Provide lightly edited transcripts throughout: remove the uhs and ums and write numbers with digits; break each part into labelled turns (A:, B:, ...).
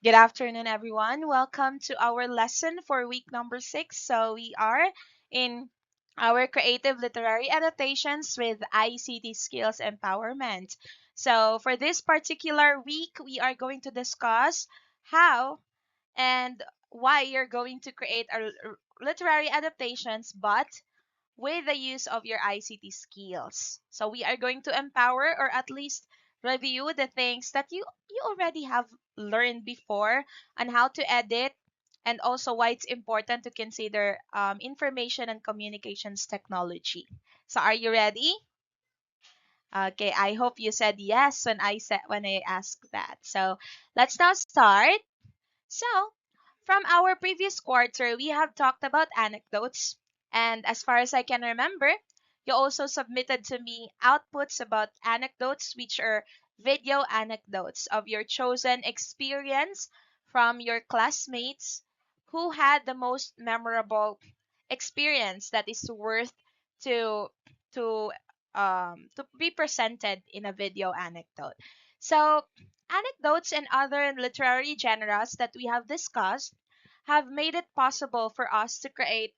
A: Good afternoon, everyone. Welcome to our lesson for week number 6. So, we are in our creative literary adaptations with ICT skills empowerment. So, for this particular week, we are going to discuss how and why you're going to create a literary adaptations, but with the use of your ICT skills. So we are going to empower or at least review the things that you already have learned before on how to edit and also why it's important to consider information and communications technology. So are you ready? Okay, I hope you said yes when I asked that. So let's now start. So, from our previous quarter, we have talked about anecdotes. And as far as I can remember, you also submitted to me outputs about anecdotes, which are video anecdotes of your chosen experience from your classmates who had the most memorable experience that is worth to to to be presented in a video anecdote. So, anecdotes and other literary genres that we have discussed have made it possible for us to create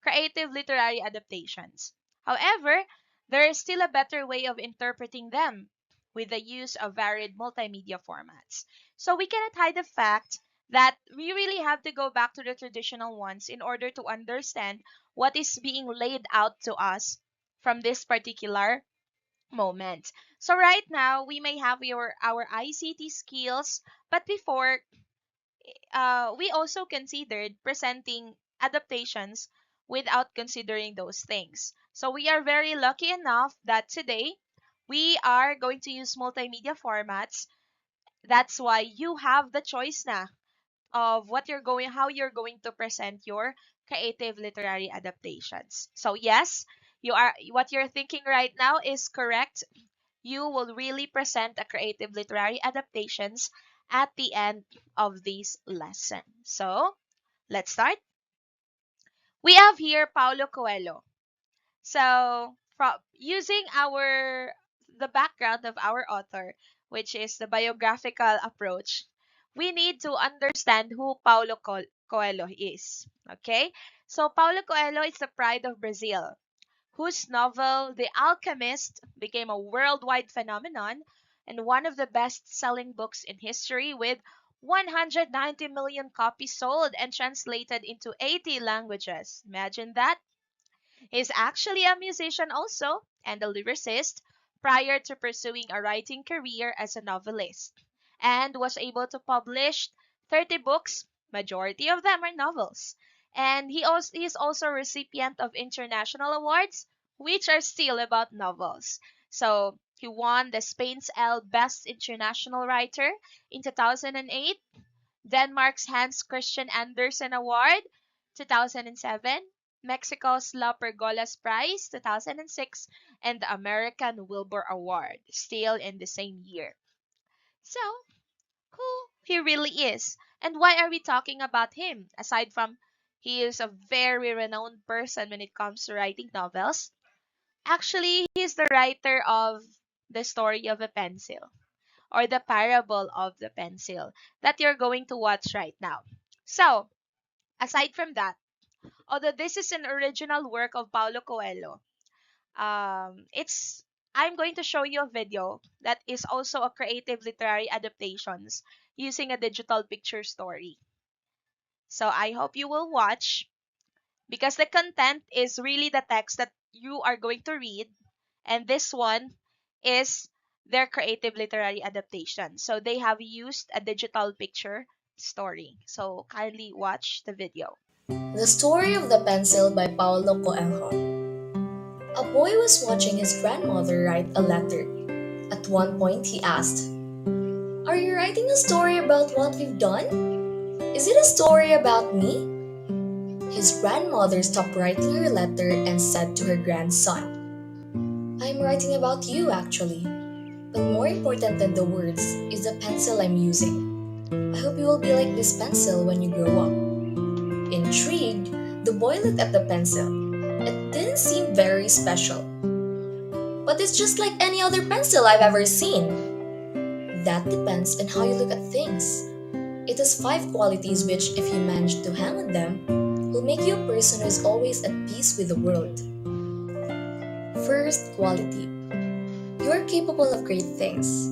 A: creative literary adaptations. However, there is still a better way of interpreting them with the use of varied multimedia formats. So we cannot hide the fact that we really have to go back to the traditional ones in order to understand what is being laid out to us from this particular moment. So right now we may have our ICT skills, but before we also considered presenting adaptations without considering those things. So we are very lucky enough that today we are going to use multimedia formats. That's why you have the choice now of how you're going to present your creative literary adaptations. So yes, what you're thinking right now is correct. You will really present a creative literary adaptations at the end of this lesson. So, let's start. We have here Paulo Coelho. So, from using the background of our author, which is the biographical approach, we need to understand who Coelho is. Okay? So, Paulo Coelho is the pride of Brazil, whose novel The Alchemist became a worldwide phenomenon and one of the best-selling books in history with 190 million copies sold and translated into 80 languages. Imagine that. He's actually a musician also and a lyricist prior to pursuing a writing career as a novelist and was able to publish 30 books, majority of them are novels. And he is also a recipient of international awards which are still about novels. So, he won the Spain's L Best International Writer in 2008, Denmark's Hans Christian Andersen Award 2007, Mexico's La Pergola's Prize 2006, and the American Wilbur Award still in the same year. So, who he really is and why are we talking about him aside from he is a very renowned person when it comes to writing novels? Actually, he's the writer of The Story of a Pencil or The Parable of the Pencil that you're going to watch right now. So, aside from that, although this is an original work of Paulo Coelho, it's I'm going to show you a video that is also a creative literary adaptations using a digital picture story. So I hope you will watch because the content is really the text that you are going to read, and this one is their creative literary adaptation. So they have used a digital picture story. So kindly watch the video.
B: The Story of the Pencil by Paulo Coelho. A boy was watching his grandmother write a letter. At one point, he asked, "Are you writing a story about what we've done? Is it a story about me?" His grandmother stopped writing her letter and said to her grandson, "I'm writing about you, actually. But more important than the words is the pencil I'm using. I hope you will be like this pencil when you grow up." Intrigued, the boy looked at the pencil. It didn't seem very special. "But it's just like any other pencil I've ever seen." "That depends on how you look at things. It has five qualities which, if you manage to hang on them, will make you a person who is always at peace with the world. First quality: you are capable of great things,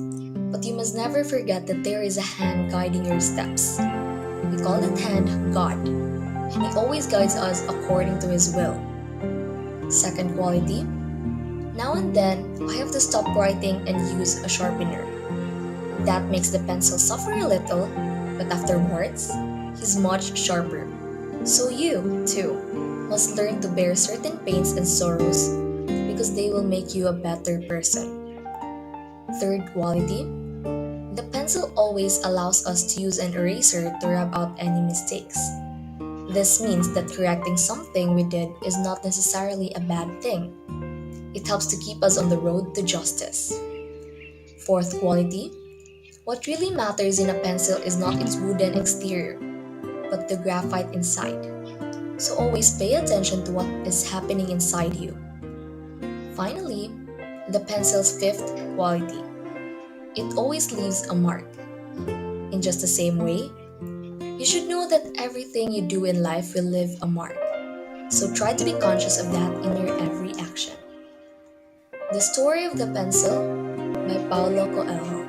B: but you must never forget that there is a hand guiding your steps. We call that hand God, and He always guides us according to His will. Second quality: now and then I have to stop writing and use a sharpener. That makes the pencil suffer a little, but afterwards, he's much sharper. So you, too, must learn to bear certain pains and sorrows because they will make you a better person. Third quality: the pencil always allows us to use an eraser to rub out any mistakes. This means that correcting something we did is not necessarily a bad thing. It helps to keep us on the road to justice. Fourth quality: what really matters in a pencil is not its wooden exterior, but the graphite inside. So always pay attention to what is happening inside you. Finally, the pencil's fifth quality: it always leaves a mark. In just the same way, you should know that everything you do in life will leave a mark. So try to be conscious of that in your every action. The Story of the Pencil by Paulo Coelho.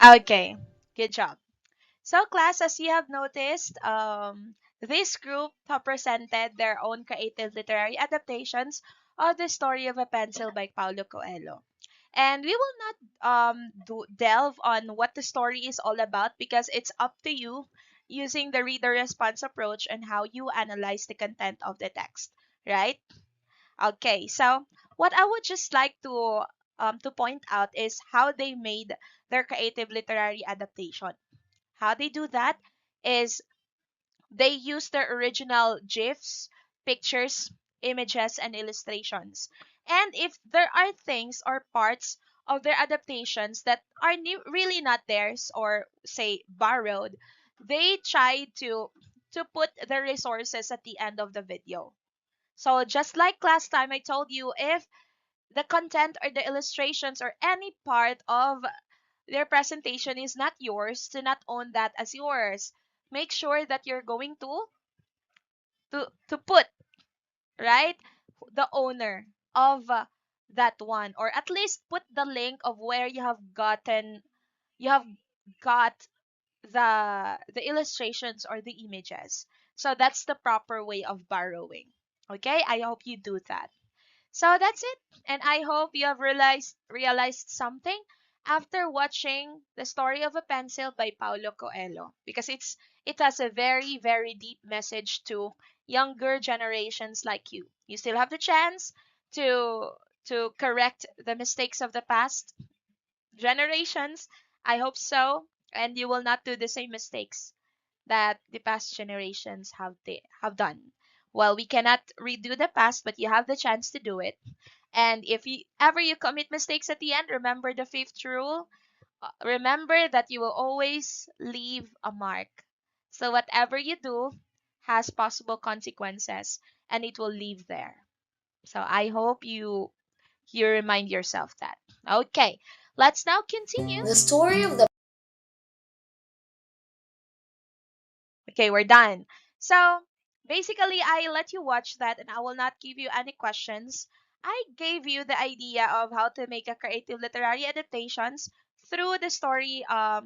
A: Okay, good job. So, class, as you have noticed, this group have presented their own creative literary adaptations of the story of a pencil by Paulo Coelho. And we will not delve on what the story is all about because it's up to you using the reader response approach and how you analyze the content of the text, right? Okay, so what I would just like to point out is how they made their creative literary adaptation. How they do that is they use their original GIFs, pictures, images, and illustrations. And if there are things or parts of their adaptations that are really not theirs or say borrowed, they try to put the resources at the end of the video. So just like last time I told you, if the content or the illustrations or any part of their presentation is not yours, do not own that as yours. Make sure that you're going to put, right, the owner of that one, or at least put the link of where you have got the illustrations or the images. So that's the proper way of borrowing. Okay, I hope you do that. So that's it. And I hope you have realized something after watching The Story of a Pencil by Paulo Coelho, because it has a very deep message to younger generations like you. You still have the chance to to correct the mistakes of the past generations. I hope so, and you will not do the same mistakes that the past generations have done. Well, we cannot redo the past, but you have the chance to do it. And if you ever you commit mistakes at the end, remember the fifth rule. Remember that you will always leave a mark. So whatever you do has possible consequences and it will leave there. So I hope you remind yourself that. Okay, let's now continue.
B: The Story of the
A: Okay, we're done. So basically, I let you watch that and I will not give you any questions. I gave you the idea of how to make a creative literary adaptations through the story of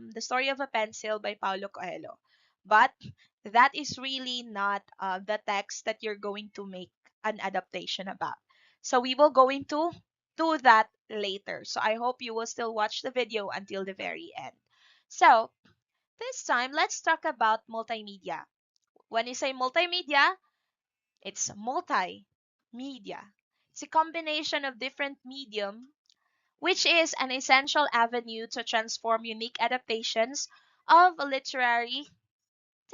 A: a pencil by Paulo Coelho. But that is really not the text that you're going to make an adaptation about. So we will going to do that later. So I hope you will still watch the video until the very end. So this time, let's talk about multimedia. When you say multimedia, it's multimedia. It's a combination of different medium, which is an essential avenue to transform unique adaptations of literary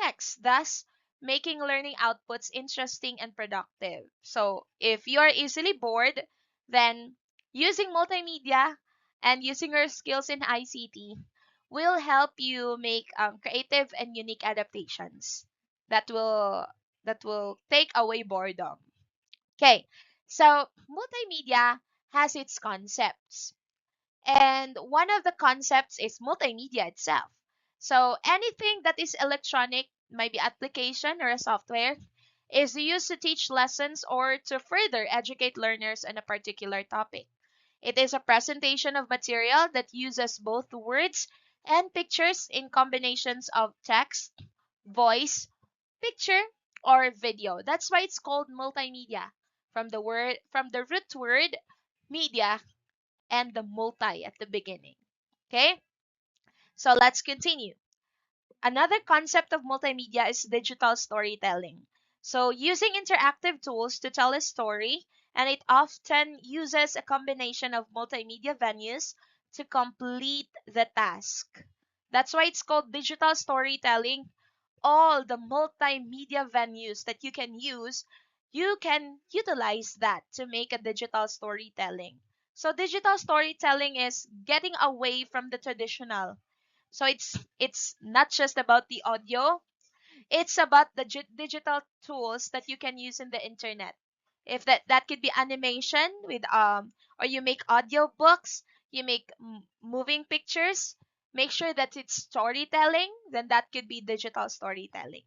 A: text, thus making learning outputs interesting and productive. So, if you are easily bored, then using multimedia and using your skills in ICT will help you make creative and unique adaptations that will take away boredom. Okay, so multimedia has its concepts. And one of the concepts is multimedia itself. So anything that is electronic, maybe application or a software, is used to teach lessons or to further educate learners on a particular topic. It is a presentation of material that uses both words and pictures in combinations of text, voice, picture, or video. That's why it's called multimedia, from the root word media and the multi at the beginning. Okay? So let's continue. Another concept of multimedia is digital storytelling. So, using interactive tools to tell a story, and it often uses a combination of multimedia venues to complete the task. That's why it's called digital storytelling. All the multimedia venues that you can use, you can utilize that to make a digital storytelling. So, digital storytelling is getting away from the traditional, so it's not just about the audio, it's about the digital tools that you can use in the internet. If that could be animation with or you make audio books, you make moving pictures, make sure that it's storytelling, then that could be digital storytelling.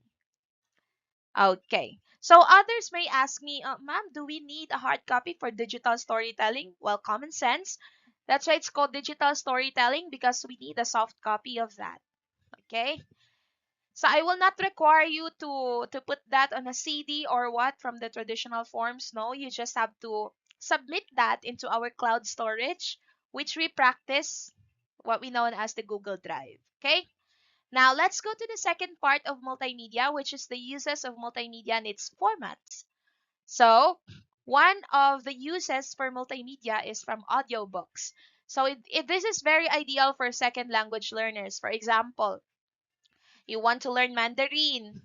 A: Okay. So others may ask me, ma'am, do we need a hard copy for digital storytelling? Well, common sense. That's why it's called digital storytelling, because we need a soft copy of that. Okay? So I will not require you to put that on a CD or what from the traditional forms. No, you just have to submit that into our cloud storage, which we practice what we know as the Google Drive. Okay? Now let's go to the second part of multimedia, which is the uses of multimedia and its formats. So one of the uses for multimedia is from audiobooks. So this is very ideal for second language learners. For example, you want to learn Mandarin.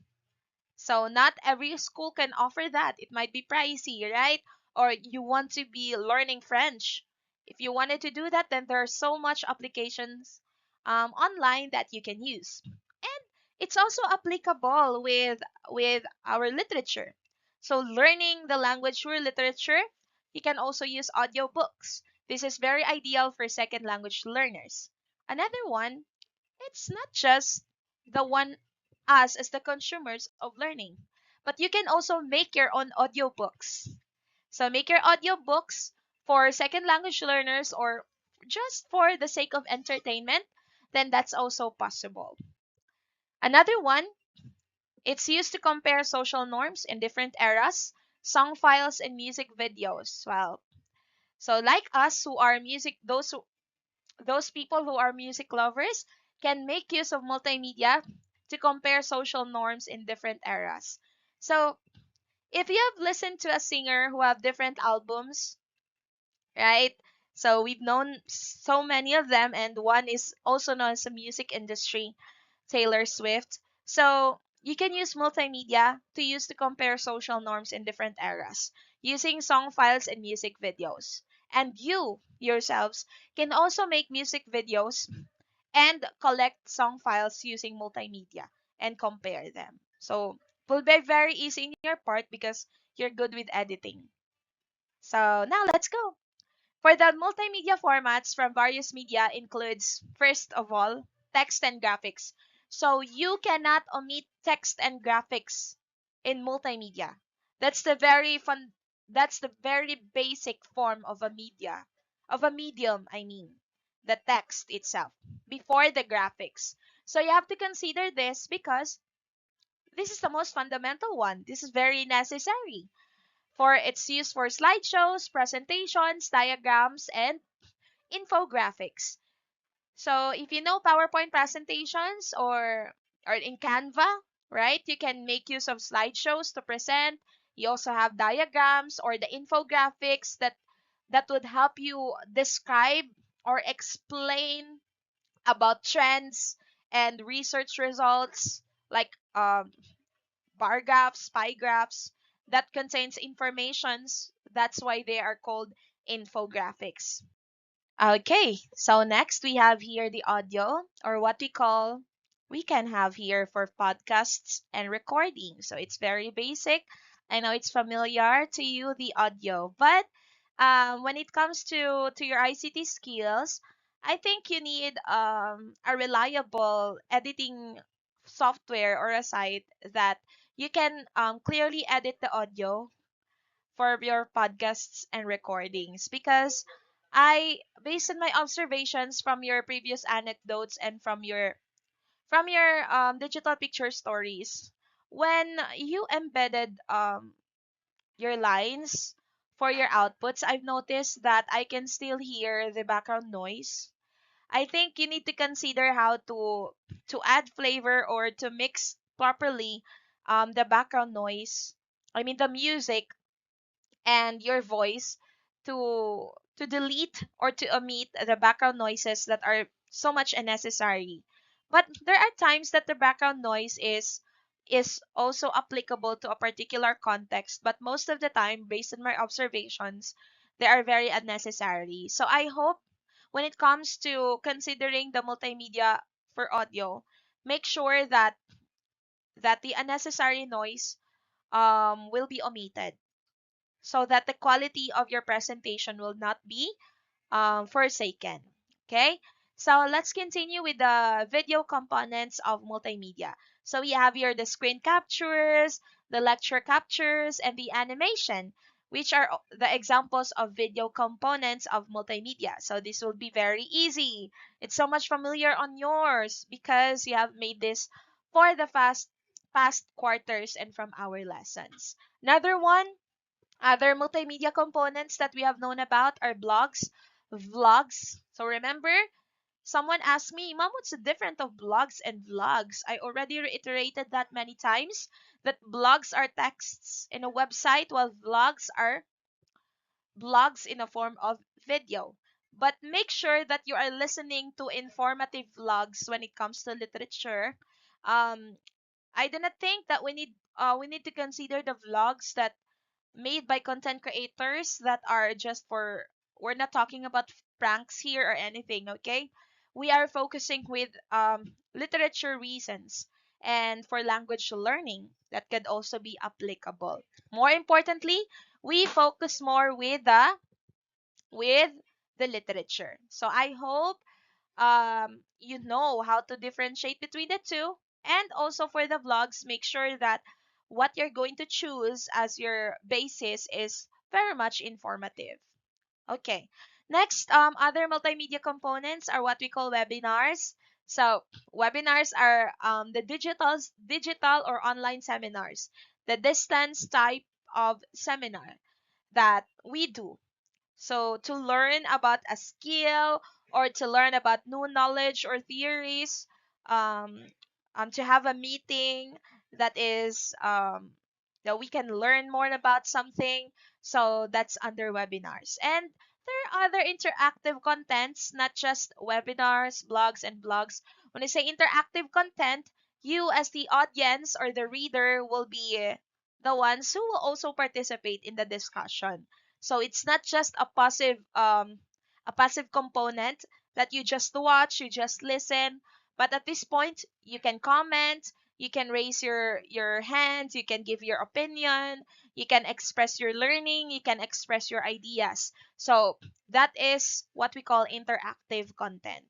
A: So not every school can offer that. It might be pricey, right? Or you want to be learning French. If you wanted to do that, then there are so much applications online that you can use. And it's also applicable with our literature. So learning the language through literature, you can also use audiobooks. This is very ideal for second language learners. Another one, it's not just the one us as the consumers of learning, but you can also make your own audiobooks. So make your audiobooks for second language learners or just for the sake of entertainment, then that's also possible. Another one, it's used to compare social norms in different eras, song files and music videos. Well, so like us who are music, those people who are music lovers can make use of multimedia to compare social norms in different eras. So, if you have listened to a singer who have different albums, right? So we've known so many of them, and one is also known as the music industry, Taylor Swift. So you can use multimedia to use to compare social norms in different eras using song files and music videos. And you yourselves can also make music videos and collect song files using multimedia and compare them. So it will be very easy in your part because you're good with editing. So now let's go. For the multimedia formats from various media includes, first of all, text and graphics. So you cannot omit text and graphics in multimedia. That's the very fun that's the very basic form of a media, of a medium, I mean, the text itself before the graphics. So you have to consider this because this is the most fundamental one. This is very necessary for its use for slideshows, presentations, diagrams, and infographics. So if you know PowerPoint presentations or in Canva, right? You can make use of slideshows to present. You also have diagrams or the infographics that would help you describe or explain about trends and research results like bar graphs, pie graphs that contains informations. That's why they are called infographics. Okay, so next we have here the audio, or what we can have here for podcasts and recording. So it's very basic. I know it's familiar to you, the audio, but when it comes to your ICT skills, I think you need a reliable editing software or a site that you can clearly edit the audio for your podcasts and recordings, because based on my observations from your previous anecdotes and from your digital picture stories, when you embedded your lines for your outputs, I've noticed that I can still hear the background noise. I think you need to consider how to add flavor or to mix properly the background noise. I mean the music and your voice to delete or to omit the background noises that are so much unnecessary. But there are times that the background noise is also applicable to a particular context, but most of the time, based on my observations, they are very unnecessary. So I hope when it comes to considering the multimedia for audio, make sure that the unnecessary noise will be omitted, so that the quality of your presentation will not be forsaken. Okay, so let's continue with the video components of multimedia. So we have here the screen captures, the lecture captures, and the animation, which are the examples of video components of multimedia. So this will be very easy. It's so much familiar on yours because you have made this for the past quarters and from our lessons. Another one, other multimedia components that we have known about are blogs, vlogs. So remember, someone asked me, Mom, what's the difference of blogs and vlogs? I already reiterated that many times, that blogs are texts in a website while vlogs are blogs in a form of video. But make sure that you are listening to informative vlogs when it comes to literature. Um, I do not think that we need to consider the vlogs that made by content creators that are just for, we're not talking about pranks here or anything, okay? We are focusing with literature reasons and for language learning that could also be applicable. More importantly, we focus more with the literature. So I hope you know how to differentiate between the two. And also for the vlogs, make sure that what you're going to choose as your basis is very much informative. Okay. Next, other multimedia components are what we call webinars. So webinars are the digital or online seminars, the distance type of seminar that we do, so to learn about a skill or to learn about new knowledge or theories, um, to have a meeting that is that we can learn more about something. So that's under webinars. And there are other interactive contents, not just webinars, blogs, and blogs. When I say interactive content, you as the audience or the reader will be the ones who will also participate in the discussion. So it's not just a passive component that you just watch, you just listen, but at this point you can comment, you can raise your hand, you can give your opinion, you can express your learning, you can express your ideas. So that is what we call interactive content.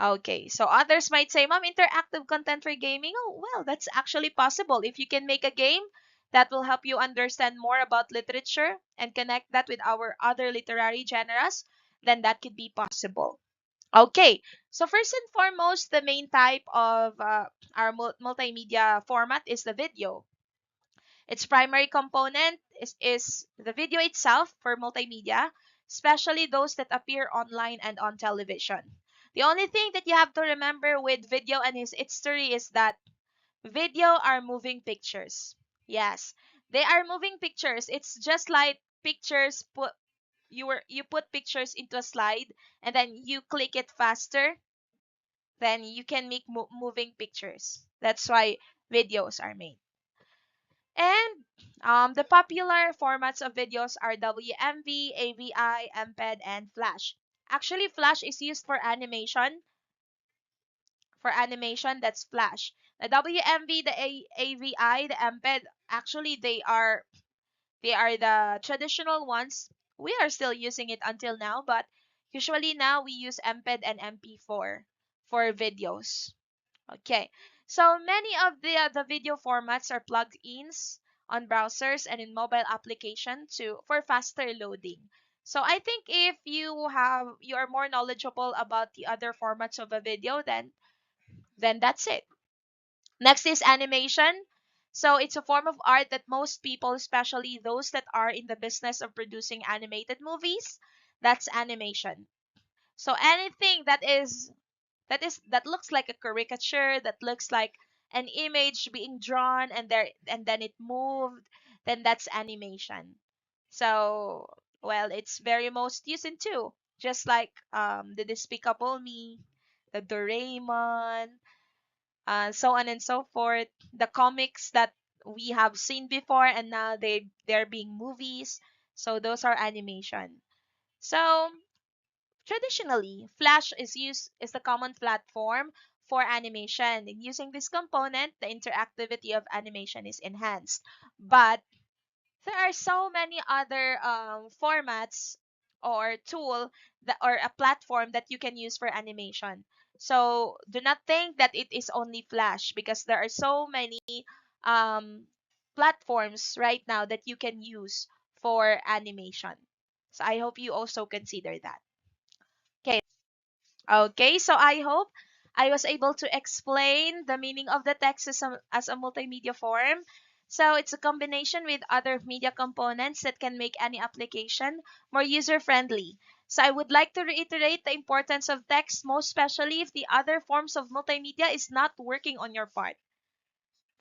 A: Okay, so others might say, Mom, interactive content for gaming? Oh, well, that's actually possible. If you can make a game that will help you understand more about literature and connect that with our other literary genres, then that could be possible. Okay, so first and foremost, the main type of our multimedia format is the video. Its primary component is the video itself for multimedia, especially those that appear online and on television. The only thing that you have to remember with video and its history is that video are moving pictures. Yes, they are moving pictures. It's just like pictures put you put pictures into a slide and then you click it faster, then you can make moving pictures. That's why videos are made. And the popular formats of videos are WMV, AVI, MPEG, and Flash. Actually, Flash is used for animation. For animation, that's Flash. The WMV, the AVI, the MPEG, actually they are the traditional ones we are still using it until now, but usually now we use MPEG and MP4 for videos. Okay, so many of the video formats are plug-ins on browsers and in mobile application to for faster loading. So I think if you are more knowledgeable about the other formats of a video, then that's it. Next is animation. So it's a form of art that most people, especially those that are in the business of producing animated movies, that's animation. So anything that looks like a caricature, that looks like an image being drawn and then it moved, then that's animation. So well, it's very most used in too, just like the Despicable Me, the Doraemon, so on and so forth, the comics that we have seen before and now they're being movies. So those are animation. So traditionally, Flash is the common platform for animation. In using this component, the interactivity of animation is enhanced. But there are so many other formats or tool that or a platform that you can use for animation. So do not think that it is only Flash, because there are so many um, platforms right now that you can use for animation. So I hope you also consider that. Okay. Okay, so I hope I was able to explain the meaning of the text as a multimedia form. So it's a combination with other media components that can make any application more user-friendly. So I would like to reiterate the importance of text, most especially if the other forms of multimedia is not working on your part.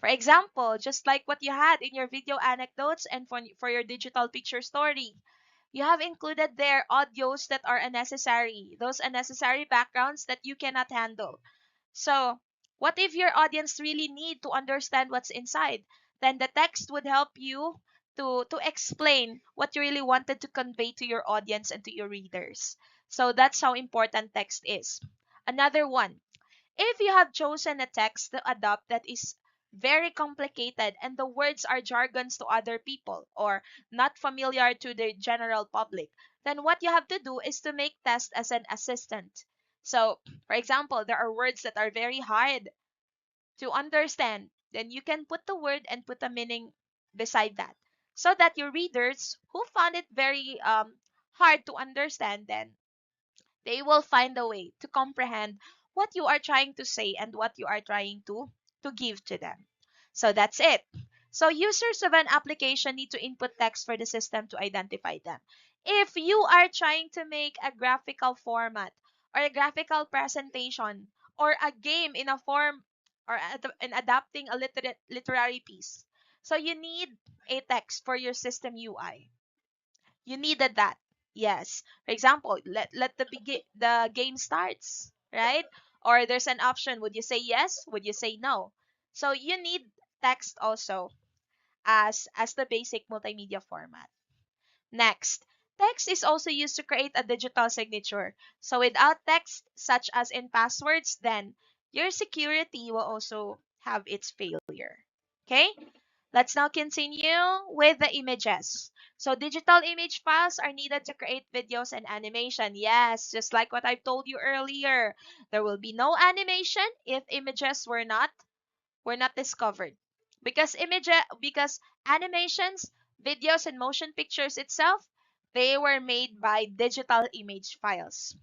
A: For example, just like what you had in your video anecdotes and for your digital picture story, you have included there audios that are unnecessary, those unnecessary backgrounds that you cannot handle. So, what if your audience really need to understand what's inside? Then the text would help you to explain what you really wanted to convey to your audience and to your readers. So that's how important text is. Another one, if you have chosen a text to adopt that is very complicated and the words are jargons to other people or not familiar to the general public, then what you have to do is to make text as an assistant. So, for example, there are words that are very hard to understand. Then you can put the word and put a meaning beside that, so that your readers who found it very hard to understand, then they will find a way to comprehend what you are trying to say and what you are trying to give to them. So that's it. So users of an application need to input text for the system to identify them. If you are trying to make a graphical format or a graphical presentation or a game in a form or in adapting a literary piece, so you need a text for your system UI. You needed that. Yes. For example, let the game starts, right? Or there's an option, would you say yes? Would you say no? So you need text also as the basic multimedia format. Next, text is also used to create a digital signature. So without text, such as in passwords, then your security will also have its failure. Okay? Let's now continue with the images. So digital image files are needed to create videos and animation. Yes, just like what I told you earlier. There will be no animation if images were not discovered. Because animations, videos and motion pictures itself, they were made by digital image files.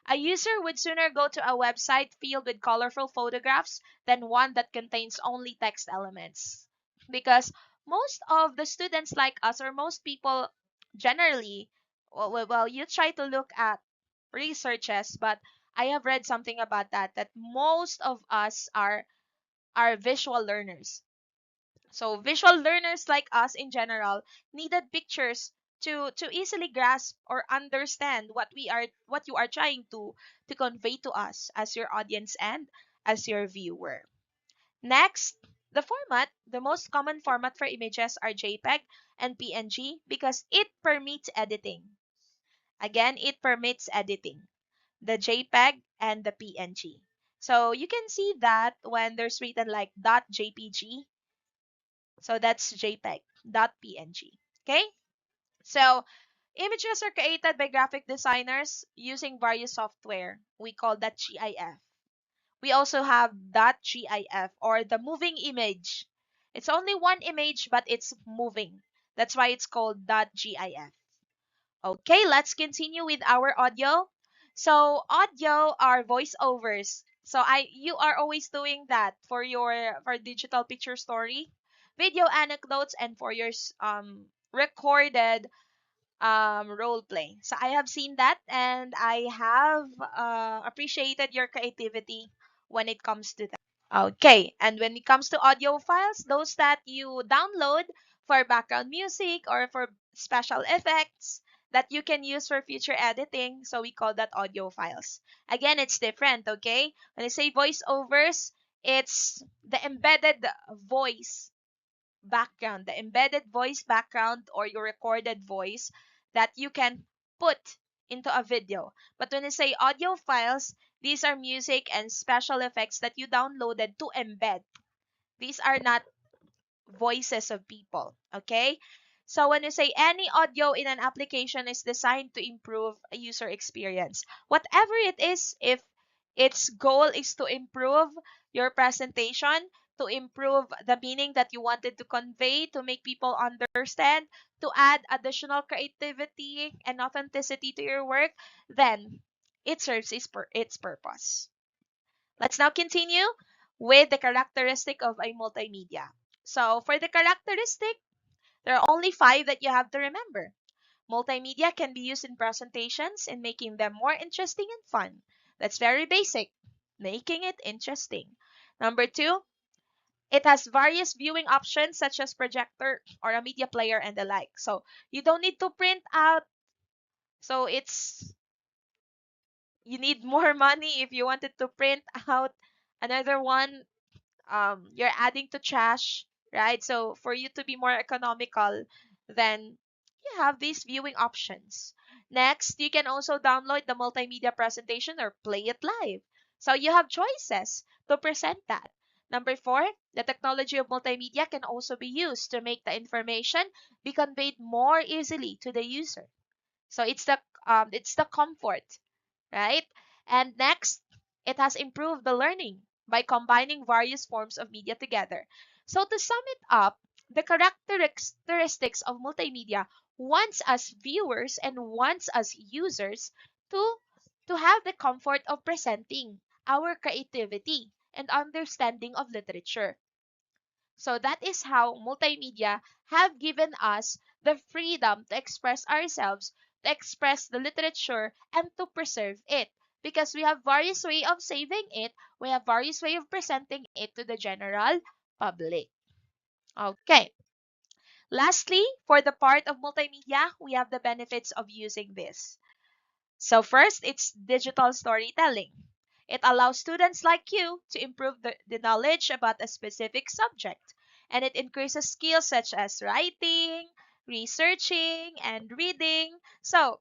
A: A user would sooner go to a website filled with colorful photographs than one that contains only text elements. Because most of the students like us, or most people generally, well, you try to look at researches, but I have read something about that most of us are visual learners. So visual learners like us in general needed pictures to easily grasp or understand what you are trying to convey to us as your audience and as your viewer. Next, the most common format for images are JPEG and PNG because it permits editing. Again, it permits editing. The JPEG and the PNG. So you can see that when there's written like .jpg, so that's JPEG, .png. Okay? So Images are created by graphic designers using various software. We call that GIF. We also have .gif or the moving image. It's only one image but it's moving. That's why it's called .gif. Okay, let's continue with our audio. So audio are voiceovers. So I you are always doing that for your for digital picture story, video anecdotes, and for your recorded role play. So I have seen that and I have appreciated your creativity when it comes to that. Okay, and when it comes to audio files, those that you download for background music or for special effects that you can use for future editing, so we call that audio files. Again, it's different, okay? When I say voiceovers, it's the embedded voice background, the embedded voice background or your recorded voice that you can put into a video. But when I say audio files, these are music and special effects that you downloaded to embed. These are not voices of people. Okay? So when you say any audio in an application is designed to improve a user experience, whatever it is, if its goal is to improve your presentation, to improve the meaning that you wanted to convey, to make people understand, to add additional creativity and authenticity to your work, then it serves its purpose. Let's now continue with the characteristic of a multimedia. So for the characteristic, there are only five that you have to remember. Multimedia can be used in presentations in making them more interesting and fun. That's very basic, making it interesting. Number two, it has various viewing options such as projector or a media player and the like. So you don't need to print out. So you need more money if you wanted to print out another one. You're adding to trash, right? So for you to be more economical, then you have these viewing options. Next, you can also download the multimedia presentation or play it live. So you have choices to present that. Number four, the technology of multimedia can also be used to make the information be conveyed more easily to the user. So it's the comfort, right? And next, it has improved the learning by combining various forms of media together. So to sum it up, the characteristics of multimedia wants us viewers and wants us users to have the comfort of presenting our creativity and understanding of literature. So that is how multimedia have given us the freedom to express ourselves, to express the literature, and to preserve it. Because we have various way of saving it, we have various way of presenting it to the general public. Okay. Lastly, for the part of multimedia, we have the benefits of using this. So first, it's digital storytelling. It allows students like you to improve the knowledge about a specific subject, and it increases skills such as writing, researching, and reading. So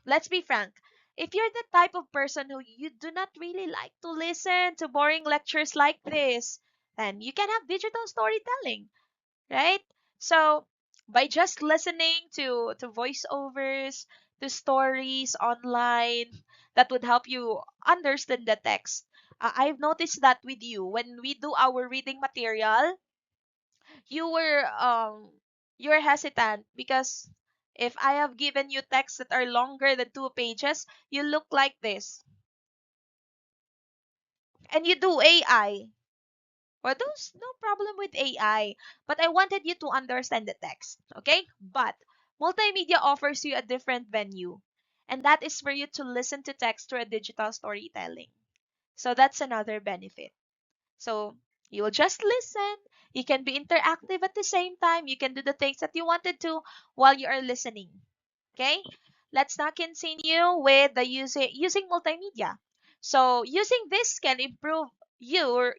A: let's be frank. If you're the type of person who you do not really like to listen to boring lectures like this, then you can have digital storytelling, right? So by just listening to voiceovers, to stories online that would help you understand the text. I've noticed that with you when we do our reading material, you were you're hesitant because if I have given you texts that are longer than 2 pages, you look like this. And you do AI. Well, there's no problem with AI, but I wanted you to understand the text, okay? But multimedia offers you a different venue, and that is for you to listen to text through a digital storytelling. So that's another benefit. So you will just listen. You can be interactive at the same time. You can do the things that you wanted to while you are listening. Okay, let's now continue with the using multimedia. So using this can improve your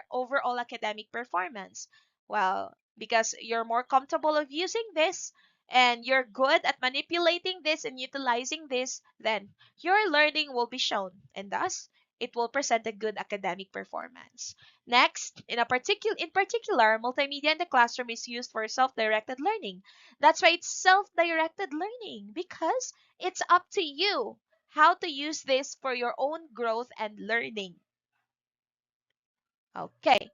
A: overall academic performance. Well, because you're more comfortable of using this and you're good at manipulating this and utilizing this, then your learning will be shown and thus it will present a good academic performance. Next, in particular, multimedia in the classroom is used for self-directed learning. That's why it's self-directed learning because it's up to you how to use this for your own growth and learning. Okay.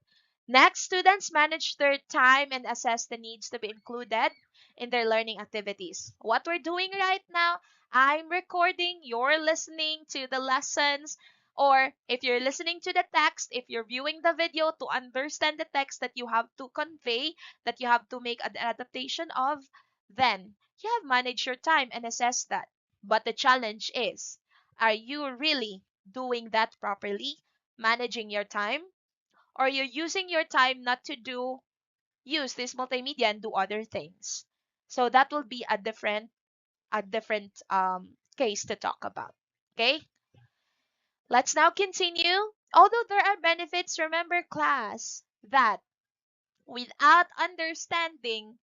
A: Next, students manage their time and assess the needs to be included in their learning activities. What we're doing right now, I'm recording, you're listening to the lessons, or if you're listening to the text, if you're viewing the video to understand the text that you have to convey, that you have to make an adaptation of, then you have managed your time and assessed that. But the challenge is, are you really doing that properly? Managing your time? Or you're using your time not to use this multimedia and do other things. So that will be a different case to talk about. Okay, let's now continue. Although there are benefits, remember class that without understanding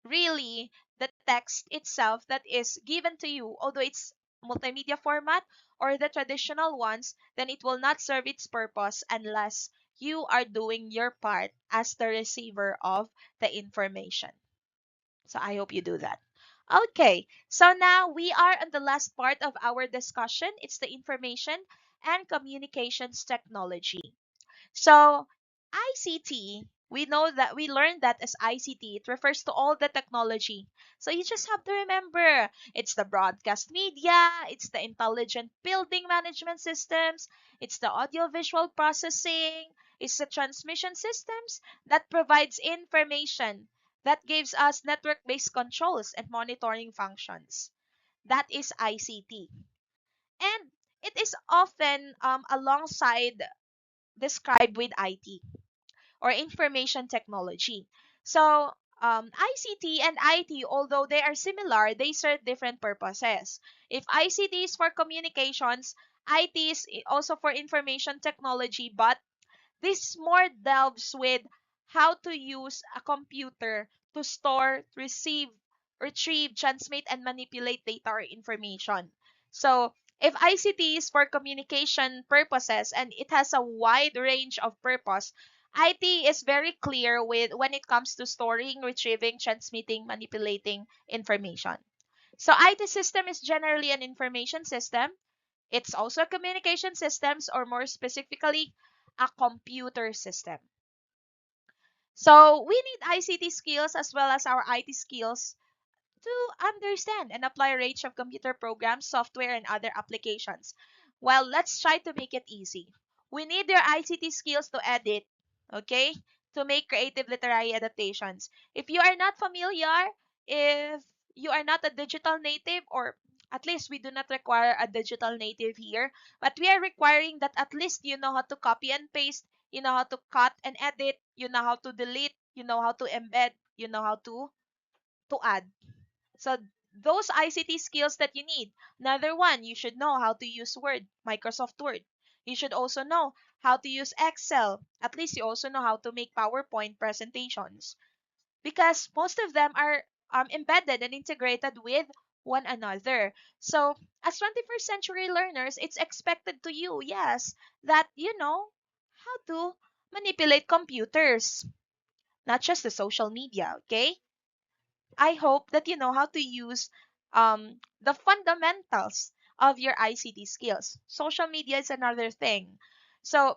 A: really the text itself that is given to you, although it's multimedia format or the traditional ones, then it will not serve its purpose unless you are doing your part as the receiver of the information. So I hope you do that. Okay, so now we are on the last part of our discussion. It's the information and communications technology. So ICT, we learned that as ICT, it refers to all the technology. So you just have to remember it's the broadcast media, it's the intelligent building management systems, it's the audiovisual processing, it's the transmission systems that provides information that gives us network-based controls and monitoring functions. That is ICT. And it is often alongside described with IT or information technology. So, ICT and IT, although they are similar, they serve different purposes. If ICT is for communications, IT is also for information technology, but this more delves with how to use a computer to store, receive, retrieve, transmit, and manipulate data or information. So, if ICT is for communication purposes and it has a wide range of purpose, IT is very clear with when it comes to storing, retrieving, transmitting, manipulating information. So IT system is generally an information system. It's also a communication systems or more specifically a computer system. So we need ICT skills as well as our IT skills to understand and apply a range of computer programs, software, and other applications. Well, let's try to make it easy. We need your ICT skills to edit, okay? To make creative literary adaptations. If you are not familiar, if you are not a digital native, or at least we do not require a digital native here, but we are requiring that at least you know how to copy and paste, you know how to cut and edit, you know how to delete, you know how to embed, you know how to add. So those ICT skills that you need. Another one, you should know how to use Word, Microsoft Word. You should also know how to use Excel. At least you also know how to make PowerPoint presentations because most of them are embedded and integrated with one another. So as 21st century learners, it's expected to you, yes, that you know how to manipulate computers, not just the social media, okay? I hope that you know how to use the fundamentals of your ICT skills. Social media is another thing. So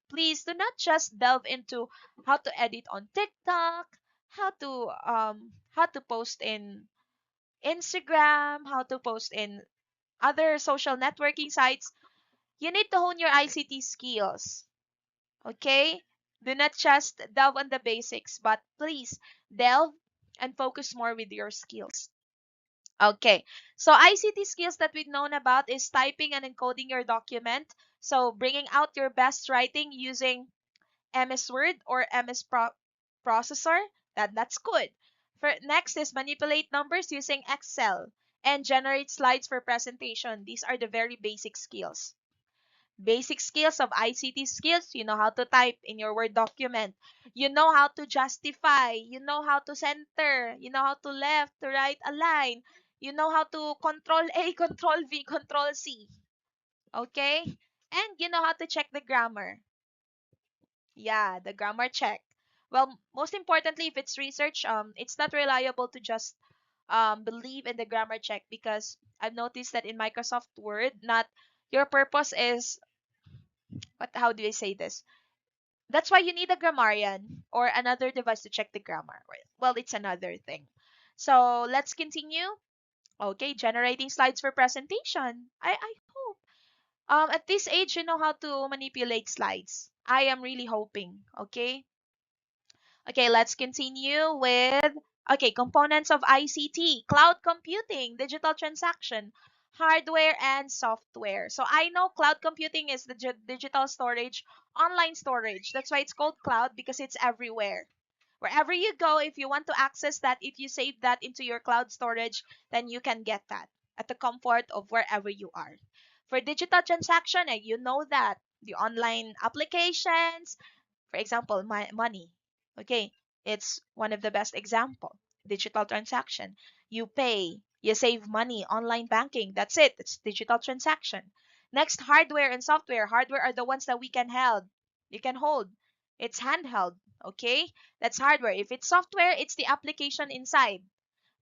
A: please do not just delve into how to edit on TikTok, how to post in Instagram, how to post in other social networking sites. You need to hone your ICT skills. Okay? Do not just delve on the basics, but please delve and focus more with your skills. Okay, so ICT skills that we've known about is typing and encoding your document. So bringing out your best writing using MS Word or Processor. That's good. Next is manipulate numbers using Excel and generate slides for presentation. These are the very basic skills. Basic skills of ICT skills, you know how to type in your Word document. You know how to justify. You know how to center. You know how to left, to right align. You know how to control A, control V, control C. Okay? And you know how to check the grammar. Yeah, the grammar check. Well, most importantly, if it's research, it's not reliable to just believe in the grammar check, because I've noticed that in Microsoft Word, not your purpose is what? How do I say this? That's why you need a grammarian or another device to check the grammar. Well, it's another thing. So let's continue. Okay, generating slides for presentation. I hope. At this age, you know how to manipulate slides. I am really hoping. Okay. Okay, let's continue with components of ICT, cloud computing, digital transaction, hardware and software. So I know cloud computing is the digital storage, online storage. That's why it's called cloud, because it's everywhere. Wherever you go, if you want to access that, if you save that into your cloud storage, then you can get that at the comfort of wherever you are. For digital transaction, you know that the online applications, for example, my money. Okay, it's one of the best example. Digital transaction. You pay, you save money, online banking. That's it. It's digital transaction. Next, hardware and software. Hardware are the ones that we can hold. You can hold. It's handheld. Okay, that's hardware. If it's software, it's the application inside.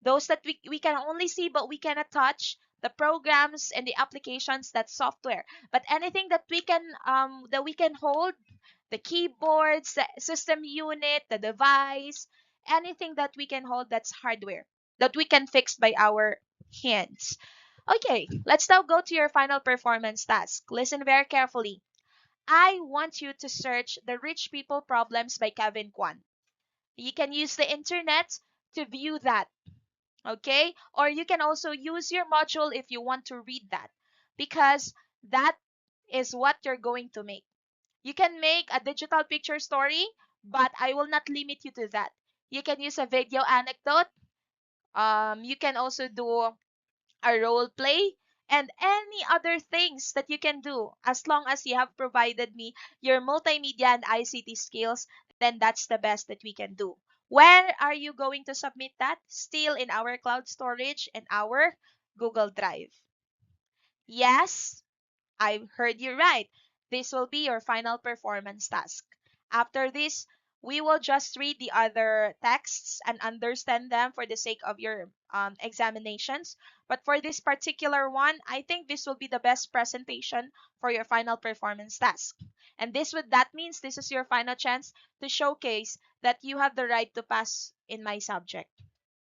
A: Those that we can only see but we cannot touch. The programs and the applications, that's software. But anything that we can hold, the keyboards, the system unit, the device, anything that we can hold, that's hardware that we can fix by our hands. Okay, let's now go to your final performance task. Listen very carefully. I want you to search The Rich People Problems by Kevin Kwan. You can use the internet to view that, okay? Or you can also use your module if you want to read that, because that is what you're going to make. You can make a digital picture story, but I will not limit you to that. You can use a video anecdote. You can also do a role play and any other things that you can do. As long as you have provided me your multimedia and ICT skills, then that's the best that we can do. Where are you going to submit that? Still in our cloud storage and our Google Drive. Yes, I heard you right. This will be your final performance task. After this, we will just read the other texts and understand them for the sake of your examinations. But for this particular one, I think this will be the best presentation for your final performance task. And that means this is your final chance to showcase that you have the right to pass in my subject.